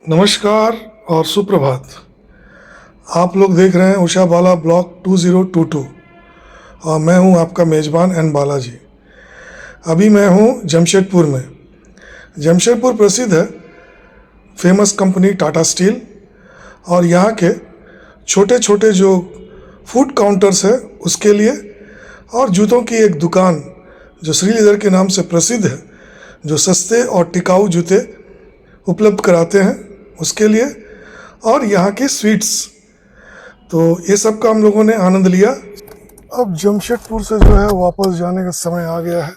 नमस्कार और सुप्रभात। आप लोग देख रहे हैं उषा बाला ब्लॉग 2022 और मैं हूं आपका मेज़बान एन बालाजी। अभी मैं हूं जमशेदपुर में। जमशेदपुर प्रसिद्ध है फेमस कंपनी टाटा स्टील और यहाँ के छोटे छोटे जो फूड काउंटर्स है उसके लिए और जूतों की एक दुकान जो श्री लेदर के नाम से प्रसिद्ध है, जो सस्ते और टिकाऊ जूते उपलब्ध कराते हैं उसके लिए, और यहाँ की स्वीट्स। तो ये सब का हम लोगों ने आनंद लिया। अब जमशेदपुर से जो है वापस जाने का समय आ गया है।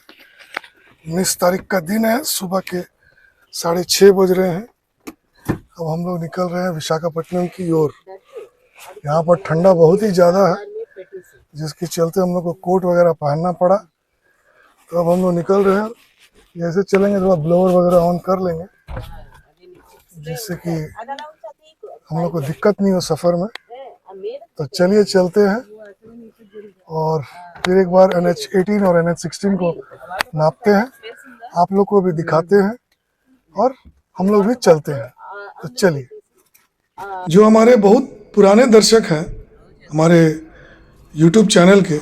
19 तारीख का दिन है, सुबह के 6:30 बज रहे हैं। अब हम लोग निकल रहे हैं विशाखापट्टनम की ओर। यहाँ पर ठंडा बहुत ही ज़्यादा है, जिसके चलते हम लोग को कोट वगैरह पहनना पड़ा। तो अब हम लोग निकल रहे हैं। जैसे चलेंगे थोड़ा ब्लोअर वगैरह ऑन कर लेंगे, जिससे कि हम लोग को दिक्कत नहीं हो सफ़र में। तो चलिए चलते हैं और फिर एक बार NH18 और NH16 को नापते हैं, आप लोग को भी दिखाते हैं और हम लोग भी चलते हैं। तो चलिए। जो हमारे बहुत पुराने दर्शक हैं हमारे YouTube चैनल के,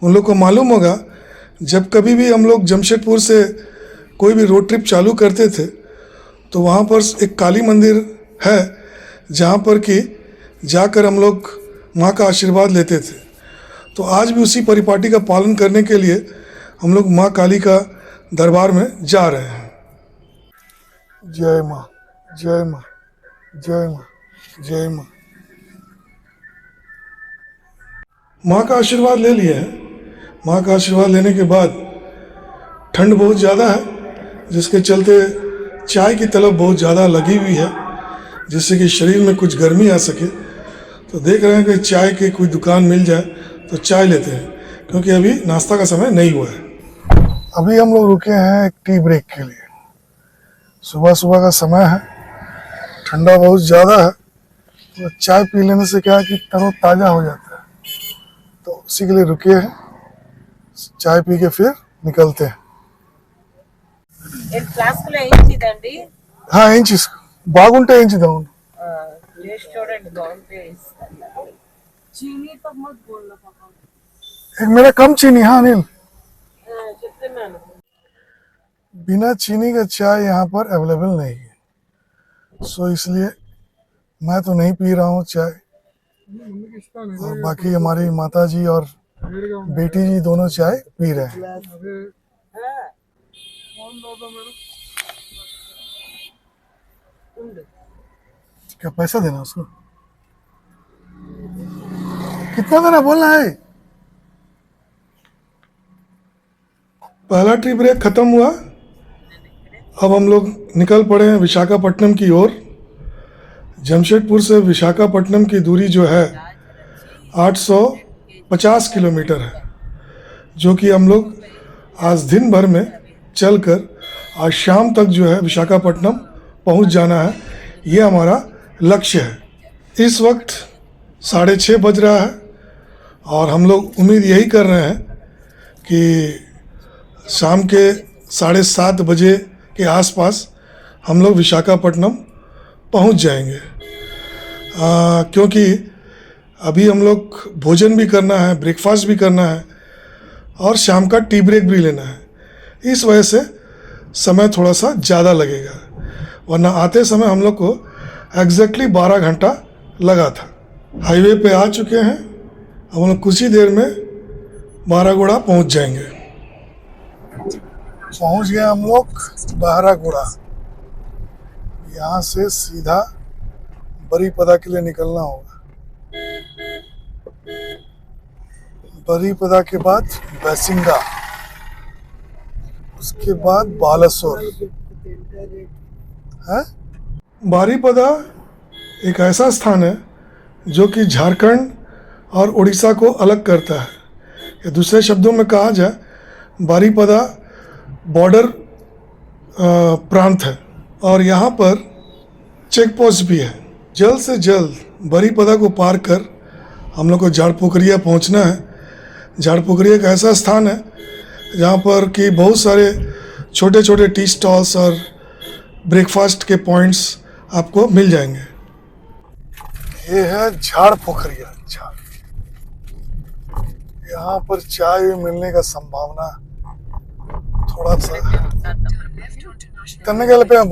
उन लोग को मालूम होगा जब कभी भी हम लोग जमशेदपुर से कोई भी रोड ट्रिप चालू करते थे तो वहाँ पर एक काली मंदिर है, जहाँ पर कि जाकर हम लोग माँ का आशीर्वाद लेते थे। तो आज भी उसी परिपाटी का पालन करने के लिए हम लोग माँ काली का दरबार में जा रहे हैं। जय माँ, जय माँ, जय माँ, जय माँ। माँ का आशीर्वाद ले लिए हैं। माँ का आशीर्वाद लेने के बाद ठंड बहुत ज़्यादा है, जिसके चलते चाय की तलब बहुत ज़्यादा लगी हुई है, जिससे कि शरीर में कुछ गर्मी आ सके। तो देख रहे हैं कि चाय की कोई दुकान मिल जाए तो चाय लेते हैं, क्योंकि अभी नाश्ता का समय नहीं हुआ है। अभी हम लोग रुके हैं एक टी ब्रेक के लिए। सुबह सुबह का समय है, ठंडा बहुत ज़्यादा है, तो चाय पी लेने से क्या है कि तरोताज़ा हो जाता है। तो उसी के लिए रुके हैं, चाय पी के फिर निकलते हैं। ఇంచ్ బాగుంటే ఇంచ్ దాం एक मेरा कम चीनी। हाँ अनिल, बिना चीनी का चाय यहाँ पर अवेलेबल नहीं है, सो इसलिए मैं तो नहीं पी रहा हूँ चाय। और बाकी हमारी माता जी और बेटी जी दोनों चाय पी रहे हैं। क्या पैसा देना उसको? कितना देना बोलना है? पहला टी ब्रेक खत्म हुआ। अब हम लोग निकल पड़े हैं विशाखापट्टनम की ओर। जमशेदपुर से विशाखापट्टनम की दूरी जो है 850 किलोमीटर है, जो कि हम लोग आज दिन भर में चलकर आज शाम तक जो है विशाखापट्टनम पहुंच जाना है। ये हमारा लक्ष्य है। इस वक्त 6:30 बज रहा है और हम लोग उम्मीद यही कर रहे हैं कि शाम के 7:30 बजे के आसपास हम लोग विशाखापट्टनम पहुंच जाएंगे, क्योंकि अभी हम लोग भोजन भी करना है, ब्रेकफास्ट भी करना है और शाम का टी ब्रेक भी लेना है। इस वजह से समय थोड़ा सा ज़्यादा लगेगा, वरना आते समय हम लोग को एग्जैक्टली 12 घंटा लगा था। हाईवे पे आ चुके हैं। हम लोग कुछ ही देर में बारागुड़ा पहुंच जाएंगे। पहुंच गए हम लोग बारागुड़ा। यहाँ से सीधा बरीपदा के लिए निकलना होगा। बरीपदा के बाद बैसिंगा, उसके बाद बालासोर है। बारीपदा एक ऐसा स्थान है जो कि झारखंड और उड़ीसा को अलग करता है। या दूसरे शब्दों में कहा जाए, बारीपदा बॉर्डर प्रांत है और यहाँ पर चेक पोस्ट भी है। जल्द से जल्द बरीपदा को पार कर हम लोग को झाड़पोखरिया पहुँचना है। झाड़पोखरिया एक ऐसा स्थान है जहाँ पर कि बहुत सारे छोटे छोटे टी स्टॉल्स और ब्रेकफास्ट के पॉइंट्स आपको मिल जाएंगे। ये है झाड़ पोखरिया झाड़, यहाँ पर चाय मिलने का संभावना थोड़ा सा। कन्ने వెళ్ళిపోయాం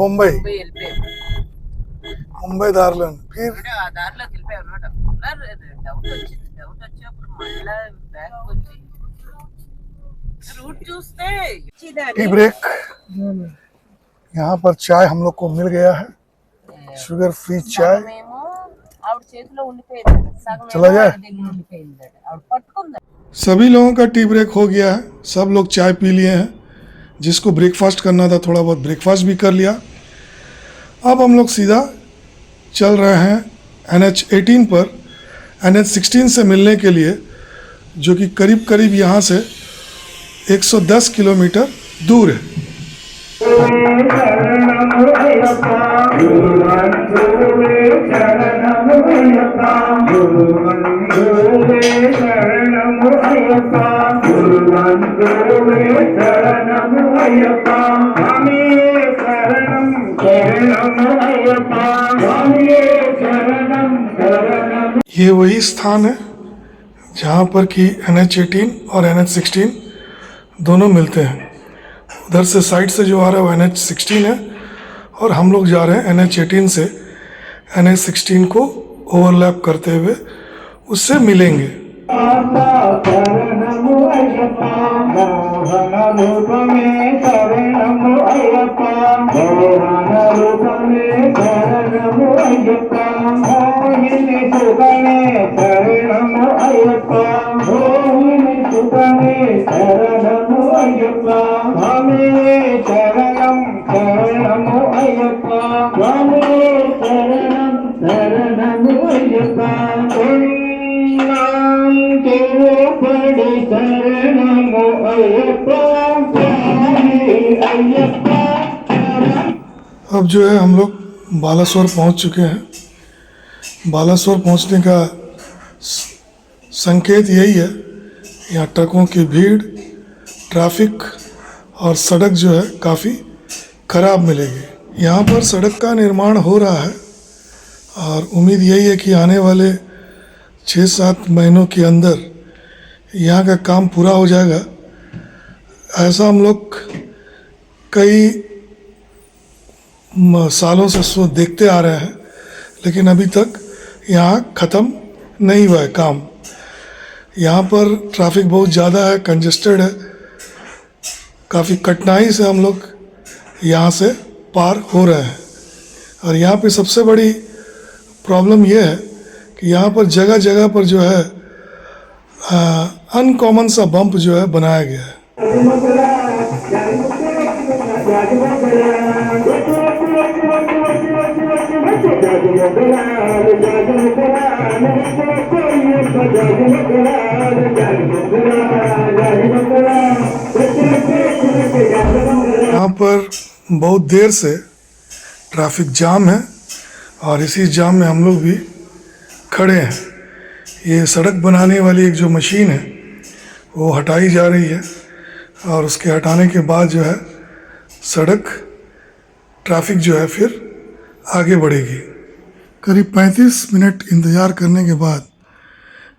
मुंबई दार्लन फिर टी ब्रेक। यहाँ पर चाय हम लोग को मिल गया है, शुगर फ्री चाय। चला जाए। सभी लोगों का टी ब्रेक हो गया है, सब लोग चाय पी लिए हैं। जिसको ब्रेकफास्ट करना था थोड़ा बहुत ब्रेकफास्ट भी कर लिया। अब हम लोग सीधा चल रहे हैं NH18 पर NH16 से मिलने के लिए, जो कि करीब करीब यहाँ से 110 किलोमीटर दूर है। ये वही स्थान है जहाँ पर कि NH18 और NH16 दोनों मिलते हैं। उधर से साइड से जो आ रहा है वो NH16 है और हम लोग जा रहे हैं NH18 से NH16 को ओवरलैप करते हुए उससे मिलेंगे। अब जो है हम लोग बालासोर पहुंच चुके हैं। बालासोर पहुंचने का संकेत यही है, यहाँ ट्रकों की भीड़, ट्रैफिक और सड़क जो है काफ़ी ख़राब मिलेगी। यहाँ पर सड़क का निर्माण हो रहा है और उम्मीद यही है कि आने वाले 6-7 महीनों के अंदर यहाँ का काम पूरा हो जाएगा। ऐसा हम लोग कई सालों से देखते आ रहे हैं, लेकिन अभी तक यहाँ ख़त्म नहीं हुआ है काम। यहाँ पर ट्रैफिक बहुत ज़्यादा है, कंजेस्टेड है, काफ़ी कठिनाई से हम लोग यहाँ से पार हो रहे हैं। और यहाँ पे सबसे बड़ी प्रॉब्लम ये है कि यहाँ पर जगह जगह पर जो है अनकॉमन सा बम्प जो है बनाया गया है। यहाँ पर बहुत देर से ट्रैफिक जाम है और इसी जाम में हम लोग भी खड़े हैं। ये सड़क बनाने वाली एक जो मशीन है वो हटाई जा रही है और उसके हटाने के बाद जो है सड़क ट्रैफिक जो है फिर आगे बढ़ेगी। करीब 35 मिनट इंतज़ार करने के बाद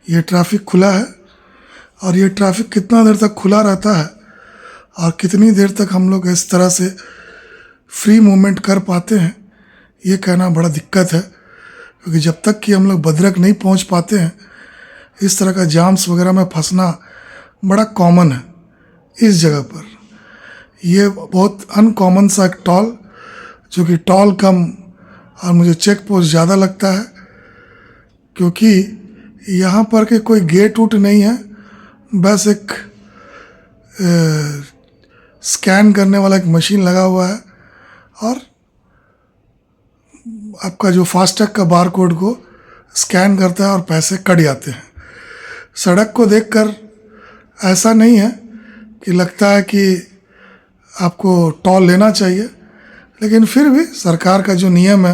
ये ट्रैफिक खुला है। और ये ट्रैफिक कितना देर तक खुला रहता है और कितनी देर तक हम लोग इस तरह से फ्री मूवमेंट कर पाते हैं, ये कहना बड़ा दिक्कत है, क्योंकि जब तक कि हम लोग भद्रक नहीं पहुंच पाते हैं इस तरह का जाम्स वगैरह में फंसना बड़ा कॉमन है इस जगह पर। ये बहुत अनकॉमन सा एक टॉल, जो कि टॉल कम और मुझे चेक पोस्ट ज़्यादा लगता है, क्योंकि यहाँ पर के कोई गेट उट नहीं है, बस एक स्कैन करने वाला एक मशीन लगा हुआ है और आपका जो फास्टैग का बार कोड को स्कैन करता है और पैसे कट जाते हैं। सड़क को देखकर ऐसा नहीं है कि लगता है कि आपको टोल लेना चाहिए, लेकिन फिर भी सरकार का जो नियम है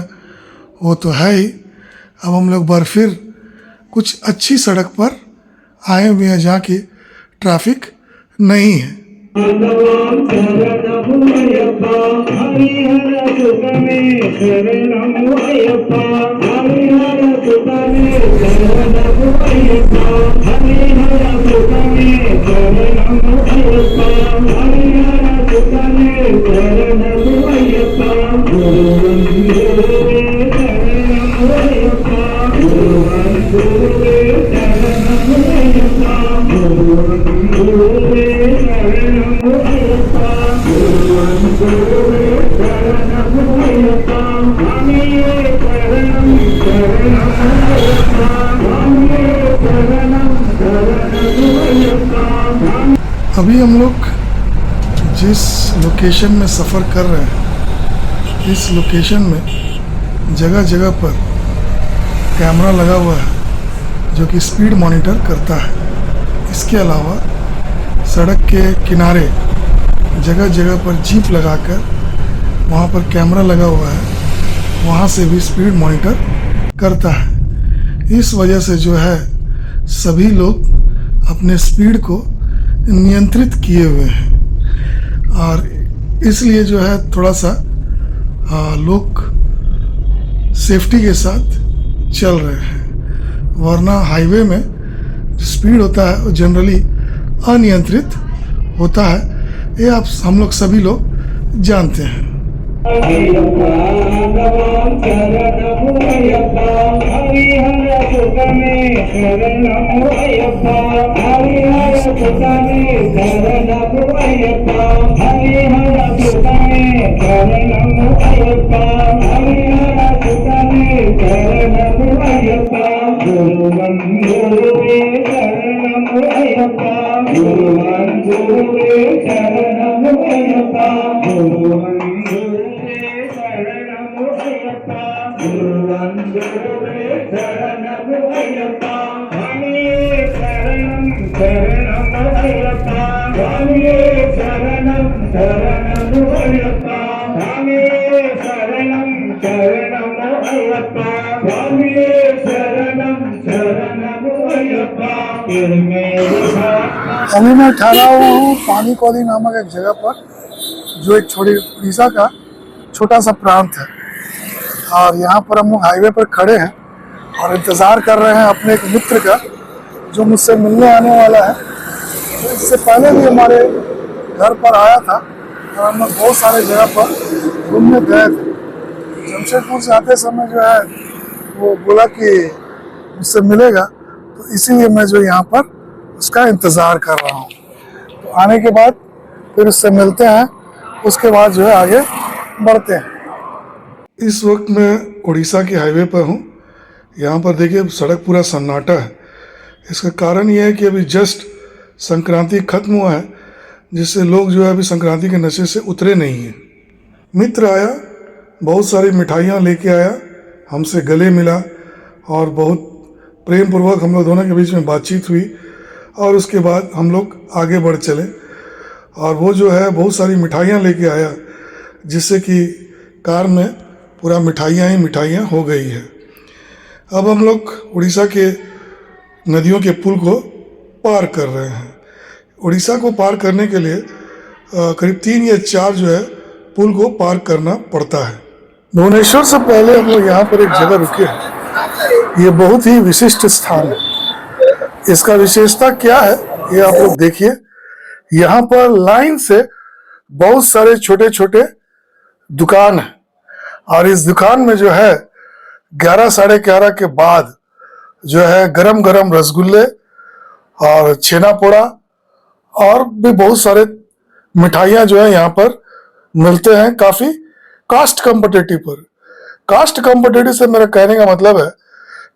वो तो है ही। अब हम लोग बार फिर कुछ अच्छी सड़क पर आए हुए हैं जहाँ की ट्रैफिक नहीं है। ஆண்டவாம் சரணம் ஐயப்பா ஹரிஹர சுதமே சரணம் ஐயப்பா ஹரிஹர சுதமே சரணம் ஐயப்பா ஹரிஹர சுதமே சரணம் ஐயப்பா ஹரிஹர சுதமே சரணம் ஐயப்பா குருவன் குருவே சரணம் ஐயப்பா குருவன் குருவே சரணம் ஐயப்பா குருவன் குருவே अभी हम लोग जिस लोकेशन में सफ़र कर रहे हैं, इस लोकेशन में जगह जगह पर कैमरा लगा हुआ है जो कि स्पीड मॉनिटर करता है। इसके अलावा सड़क के किनारे जगह जगह पर जीप लगाकर वहाँ पर कैमरा लगा हुआ है, वहाँ से भी स्पीड मॉनिटर करता है। इस वजह से जो है सभी लोग अपने स्पीड को नियंत्रित किए हुए हैं और इसलिए जो है थोड़ा सा लोग सेफ्टी के साथ चल रहे हैं, वरना हाईवे में जो स्पीड होता है वो जनरली अनियंत्रित होता है। ये आप हम लोग सभी लोग जानते हैं। अभी मैं ठहरा हुआ हूँ पानी कौली नामक एक जगह पर, जो एक छोटी उड़ीसा का छोटा सा प्रांत है और यहाँ पर हम लोग हाईवे पर खड़े हैं और इंतज़ार कर रहे हैं अपने एक मित्र का जो मुझसे मिलने आने वाला है। तो इससे पहले भी हमारे घर पर आया था और हम लोग बहुत सारे जगह पर घूमने गए थे। जमशेदपुर से आते समय जो है वो बोला कि मुझसे मिलेगा, तो इसीलिए मैं जो यहाँ पर उसका इंतज़ार कर रहा हूँ। तो आने के बाद फिर उससे मिलते हैं, उसके बाद जो है आगे बढ़ते हैं। इस वक्त मैं उड़ीसा के हाईवे पर हूँ। यहाँ पर देखिए सड़क पूरा सन्नाटा है। इसका कारण ये है कि अभी जस्ट संक्रांति खत्म हुआ है, जिससे लोग जो है अभी संक्रांति के नशे से उतरे नहीं हैं। मित्र आया, बहुत सारी मिठाइयाँ लेके आया, हमसे गले मिला और बहुत प्रेम पूर्वक हम लोग दोनों के बीच में बातचीत हुई और उसके बाद हम लोग आगे बढ़ चले। और वो जो है बहुत सारी मिठाइयाँ लेके आया, जिससे कि कार में पूरा मिठाइयाँ ही मिठाइयाँ हो गई है। अब हम लोग उड़ीसा के नदियों के पुल को पार कर रहे हैं। उड़ीसा को पार करने के लिए करीब 3 या 4 जो है पुल को पार करना पड़ता है। भुवनेश्वर से पहले हम लोग यहाँ पर एक जगह रुके हैं। ये बहुत ही विशिष्ट स्थान है। इसका विशेषता क्या है ये आप लोग देखिए। यहाँ पर लाइन से बहुत सारे छोटे छोटे दुकान है और इस दुकान में जो है 11 साढ़े 11 के बाद जो है गरम गरम रसगुल्ले और छेना पोड़ा और भी बहुत सारे मिठाइयाँ जो है यहाँ पर मिलते हैं, काफ़ी कास्ट कॉम्पिटिटिव पर। कास्ट कॉम्पिटिटिव से मेरा कहने का मतलब है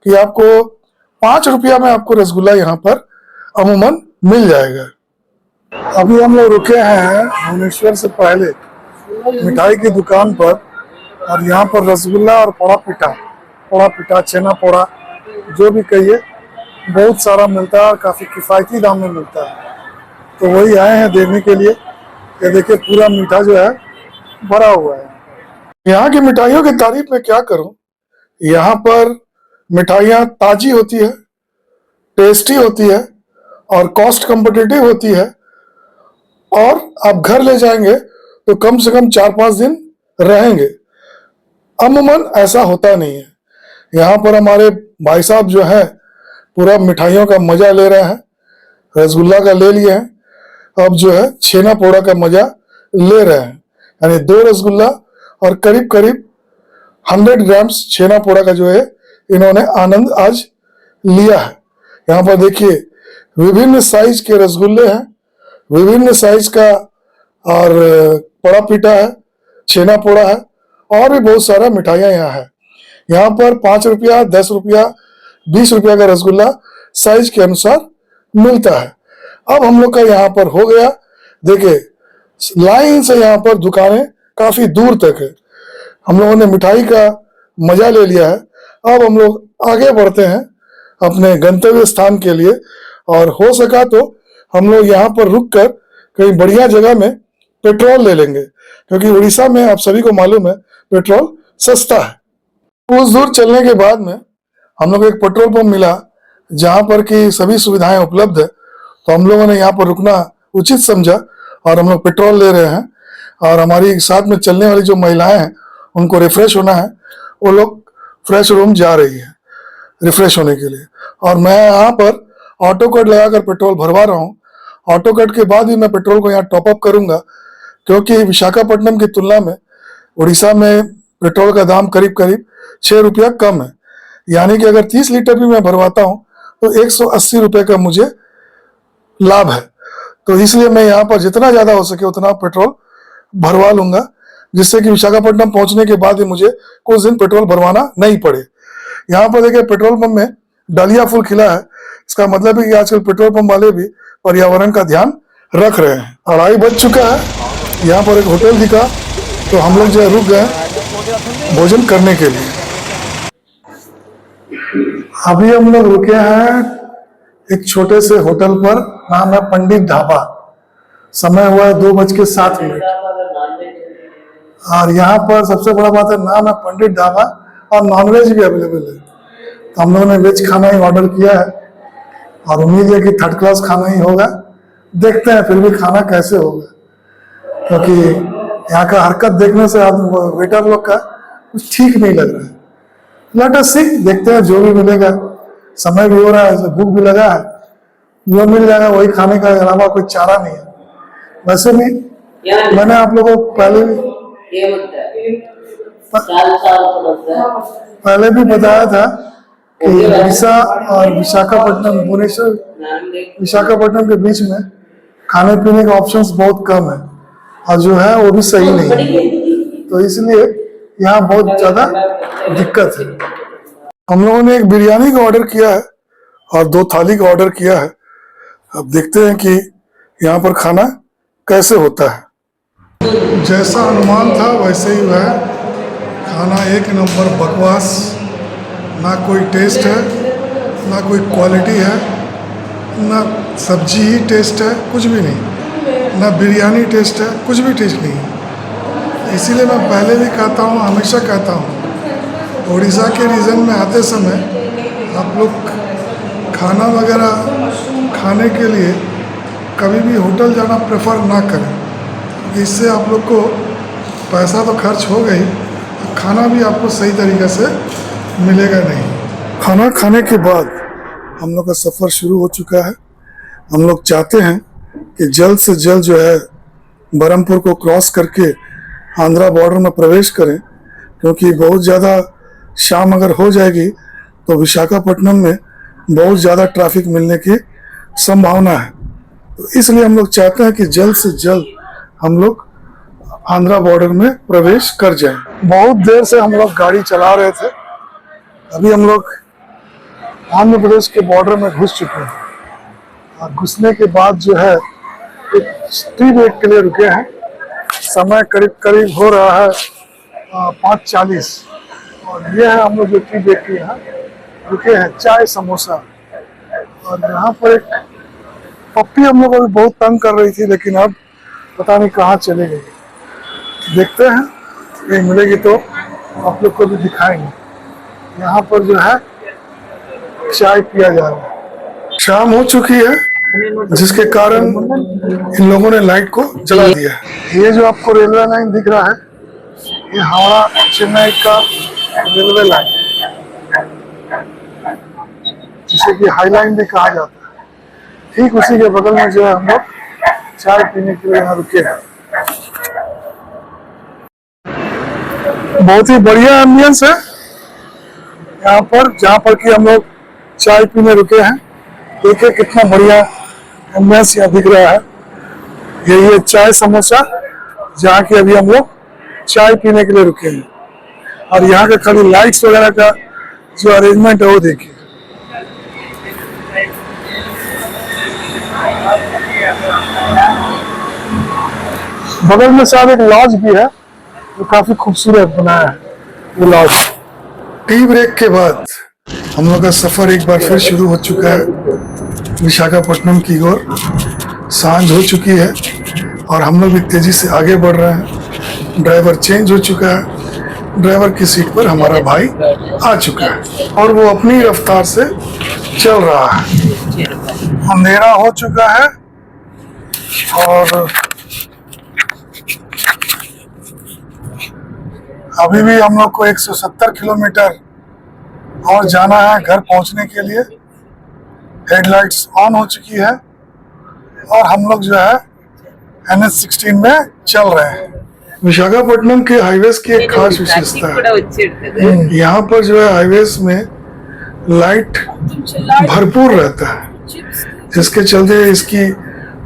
कि आपको 5 रुपया में आपको रसगुल्ला यहाँ पर अमूमन मिल जाएगा। अभी हम लोग रुके हैं भुवनेश्वर से पहले मिठाई की दुकान पर और यहाँ पर रसगुल्ला और पोड़ा पिठा छेना पोड़ा जो भी कहिए बहुत सारा मिलता है और काफ़ी किफ़ायती दाम में मिलता है। तो वही आए हैं देखने के लिए। ये देखिए पूरा मीठा जो है भरा हुआ है। यहाँ की मिठाइयों की तारीफ में क्या करूँ। यहाँ पर मिठाइयाँ ताज़ी होती है, टेस्टी होती है और कॉस्ट कॉम्पिटिटिव होती है और आप घर ले जाएंगे तो कम से कम 4-5 दिन रहेंगे। अमूमन ऐसा होता नहीं है। यहाँ पर हमारे भाई साहब जो है पूरा मिठाइयों का मजा ले रहे हैं। रसगुल्ला का ले लिए हैं, अब जो है छेना पोड़ा का मजा ले रहे हैं। यानी 2 रसगुल्ला और करीब करीब 100 ग्राम्स छेना पोड़ा का जो है इन्होंने आनंद आज लिया है। यहाँ पर देखिए विभिन्न साइज के रसगुल्ले हैं, विभिन्न साइज का और पड़ा पीटा है, छेना पोड़ा है और भी बहुत सारा मिठाइयाँ यहाँ है। यहाँ पर 5 रुपया, 10 रुपया, 20 रुपया का रसगुल्ला साइज के अनुसार मिलता है। अब हम लोग का यहाँ पर हो गया, देखिए लाइन से यहाँ पर दुकानें काफी दूर तक है। हम लोगों ने मिठाई का मजा ले लिया है। अब हम लोग आगे बढ़ते हैं अपने गंतव्य स्थान के लिए, और हो सका तो हम लोग यहाँ पर रुक कर कहीं बढ़िया जगह में पेट्रोल ले लेंगे, क्योंकि उड़ीसा में आप सभी को मालूम है पेट्रोल सस्ता है। कुछ दूर चलने के बाद में हम लोग एक पेट्रोल पंप मिला जहाँ पर की सभी सुविधाएं उपलब्ध है, तो हम लोगों ने यहाँ पर रुकना उचित समझा और हम लोग पेट्रोल ले रहे हैं। और हमारी साथ में चलने वाली जो महिलाएं हैं उनको रिफ्रेश होना है, वो लोग फ्रेश रूम जा रही है रिफ्रेश होने के लिए, और मैं यहाँ पर ऑटो कट लगाकर पेट्रोल भरवा रहा हूँ। ऑटो कट के बाद ही मैं पेट्रोल को यहाँ टॉप अप करूंगा, क्योंकि विशाखापट्टनम की तुलना में उड़ीसा में पेट्रोल का दाम करीब करीब 6 रुपया कम है। यानी कि अगर 30 लीटर भी मैं भरवाता हूँ तो 180 रुपये का मुझे लाभ है। तो इसलिए मैं यहाँ पर जितना ज्यादा हो सके उतना पेट्रोल भरवा लूंगा, जिससे कि विशाखापट्टनम पहुंचने के बाद ही मुझे कुछ दिन पेट्रोल भरवाना नहीं पड़े। यहाँ पर देखिए पेट्रोल पंप में डालिया फूल खिला है, इसका मतलब है कि आजकल पेट्रोल पंप वाले भी पर्यावरण का ध्यान रख रहे हैं। 2:30 बज चुका है, यहाँ पर एक होटल दिखा तो हम लोग जो है रुक गए भोजन करने के लिए। अभी हम लोग रुके हैं एक छोटे से होटल पर, नाम है पंडित ढाबा। समय हुआ है 2:07। और यहाँ पर सबसे बड़ा बात है नाम है पंडित ढाबा और नॉनवेज भी अवेलेबल है। तो हम लोगों ने वेज खाना ही ऑर्डर किया है और उम्मीद है कि 3rd क्लास खाना ही होगा। देखते हैं फिर भी खाना कैसे होगा, क्योंकि यहाँ का हरकत देखने से वेटर लोग का कुछ ठीक नहीं लग रहा है। लेट अस सी, देखते हैं जो भी मिलेगा। समय भी हो रहा है, भूख भी लगा है, जो मिल जाएगा वही खाने का अलावा कोई चारा नहीं है। वैसे भी मैंने आप लोगों को पहले भी बताया था कि उड़ीसा और विशाखापट्टनम, भुवनेश्वर विशाखापट्टनम के बीच में खाने पीने के ऑप्शंस बहुत कम है, और जो है वो भी सही नहीं है। तो इसलिए यहाँ बहुत ज्यादा दिक्कत है। हम लोगों ने एक बिरयानी का ऑर्डर किया है और 2 थाली का ऑर्डर किया है। अब देखते हैं कि यहाँ पर खाना कैसे होता है। जैसा अनुमान था वैसे ही हुआ है। खाना एक नंबर बकवास, ना कोई टेस्ट है, ना कोई क्वालिटी है, ना सब्जी ही टेस्ट है, कुछ भी नहीं, ना बिरयानी टेस्ट है, कुछ भी टेस्ट नहीं है। इसीलिए मैं पहले भी कहता हूँ, हमेशा कहता हूँ, उड़ीसा के रीजन में आते समय आप लोग खाना वगैरह खाने के लिए कभी भी होटल जाना प्रेफर ना करें, क्योंकि इससे आप लोग को पैसा तो खर्च हो गई, खाना भी आपको सही तरीके से मिलेगा नहीं। खाना खाने के बाद हम लोग का सफ़र शुरू हो चुका है। हम लोग चाहते हैं कि जल्द से जल्द जो है बरहमपुर को क्रॉस करके आंध्रा बॉर्डर में प्रवेश करें, क्योंकि बहुत ज़्यादा शाम अगर हो जाएगी तो विशाखापट्टनम में बहुत ज़्यादा ट्रैफिक मिलने की संभावना है। तो इसलिए हम लोग चाहते हैं कि जल्द से जल्द हम लोग आंध्रा बॉर्डर में प्रवेश कर जाएं। बहुत देर से हम लोग गाड़ी चला रहे थे, अभी हम लोग आंध्र प्रदेश के बॉर्डर में घुस चुके हैं, और घुसने के बाद जो है एक टी ब्रेक के लिए रुके हैं। समय करीब करीब हो रहा है 5:40, और ये है हम लोग जो टी ब्रेक के यहाँ रुके हैं, चाय समोसा। और यहाँ पर एक पप्पी हम लोग अभी बहुत तंग कर रही थी, लेकिन अब पता नहीं कहाँ चले गई। देखते हैं, ये मिलेगी तो आप लोग को भी दिखाएंगे। यहाँ पर जो है चाय पिया जा रहा है। शाम हो चुकी है जिसके कारण इन लोगों ने लाइट को जला दिया है। ये जो आपको रेलवे लाइन दिख रहा है, ये हावड़ा चेन्नई का रेलवे लाइन, जिसे कि हाई लाइन भी कहा जाता है। ठीक उसी के बगल में जो है हम लोग चाय पीने के लिए यहाँ रुके हैं। बहुत ही बढ़िया एम्बियंस है यहाँ पर, जहाँ पर कि हम लोग चाय पीने रुके हैं। देखिए कितना बढ़िया एम्बियंस यहाँ दिख रहा है। यही है चाय समोसा, जहाँ की अभी हम लोग चाय पीने के लिए रुके हैं। और यहाँ के खाली लाइट्स वगैरह का जो अरेंजमेंट है वो देखिए। बगल में शायद एक लॉज भी है, जो काफी खूबसूरत बनाया है ये लॉज। टी ब्रेक के बाद हम लोग का सफर एक बार फिर शुरू हो चुका है विशाखापट्टनम की ओर। सांझ हो चुकी है और हम लोग भी तेजी से आगे बढ़ रहे हैं। ड्राइवर चेंज हो चुका है, ड्राइवर की सीट पर हमारा भाई आ चुका है और वो अपनी रफ्तार से चल रहा है। अंधेरा हो चुका है और अभी भी हम लोग को 170 किलोमीटर और जाना है घर पहुंचने के लिए। हेडलाइट्स ऑन हो चुकी है और हम लोग जो है NH16 में चल रहे हैं। विशाखापट्टनम के हाईवेज की एक खास विशेषता है, यहाँ पर जो है हाईवेज में लाइट भरपूर रहता है, जिसके चलते इसकी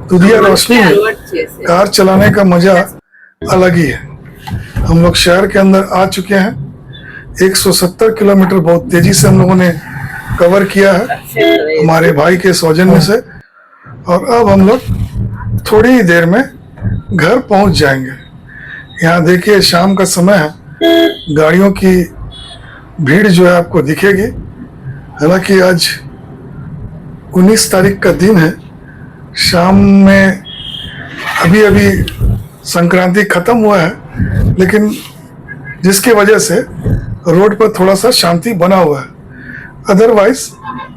दुधिया रोशनी में कार चलाने का मजा अलग ही है। हम लोग शहर के अंदर आ चुके हैं। 170 किलोमीटर बहुत तेजी से हम लोगों ने कवर किया है हमारे भाई के सौजन्य से, और अब हम लोग थोड़ी ही देर में घर पहुंच जाएंगे। यहाँ देखिए शाम का समय है, गाड़ियों की भीड़ जो है आपको दिखेगी। हालांकि आज 19 तारीख का दिन है, शाम में अभी अभी संक्रांति खत्म हुआ है, लेकिन जिसकी वजह से रोड पर थोड़ा सा शांति बना हुआ है। अदरवाइज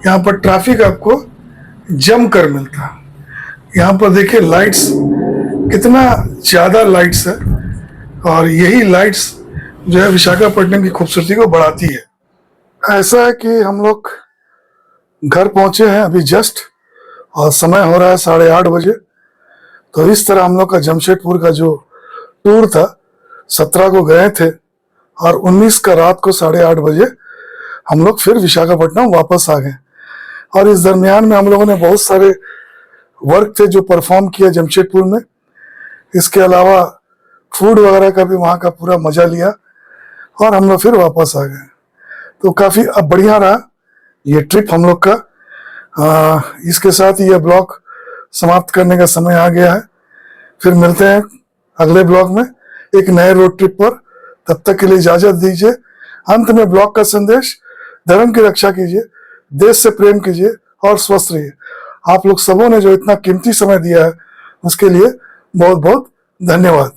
यहाँ पर ट्रैफिक आपको जम कर मिलता है। यहाँ पर देखिए लाइट्स, कितना ज़्यादा लाइट्स है, और यही लाइट्स जो है विशाखापट्टनम की खूबसूरती को बढ़ाती है। ऐसा है कि हम लोग घर पहुंचे हैं अभी जस्ट, और समय हो रहा है 8:30 बजे। तो इस तरह हम लोग का जमशेदपुर का जो टूर था, 17 को गए थे और 19 का रात को 8:30 बजे हम लोग फिर विशाखापट्टनम वापस आ गए। और इस दरमियान में हम लोगों ने बहुत सारे वर्क थे जो परफॉर्म किया जमशेदपुर में। इसके अलावा फूड वगैरह का भी वहाँ का पूरा मजा लिया और हम लोग फिर वापस आ गए। तो काफ़ी अब बढ़िया रहा ये ट्रिप हम लोग का। इसके साथ ही यह ब्लॉग समाप्त करने का समय आ गया है। फिर मिलते हैं अगले ब्लॉग में एक नए रोड ट्रिप पर। तब तक के लिए इजाजत दीजिए। अंत में ब्लॉग का संदेश, धर्म की रक्षा कीजिए, देश से प्रेम कीजिए और स्वस्थ रहिए। आप लोग सबों ने जो इतना कीमती समय दिया है उसके लिए बहुत बहुत धन्यवाद।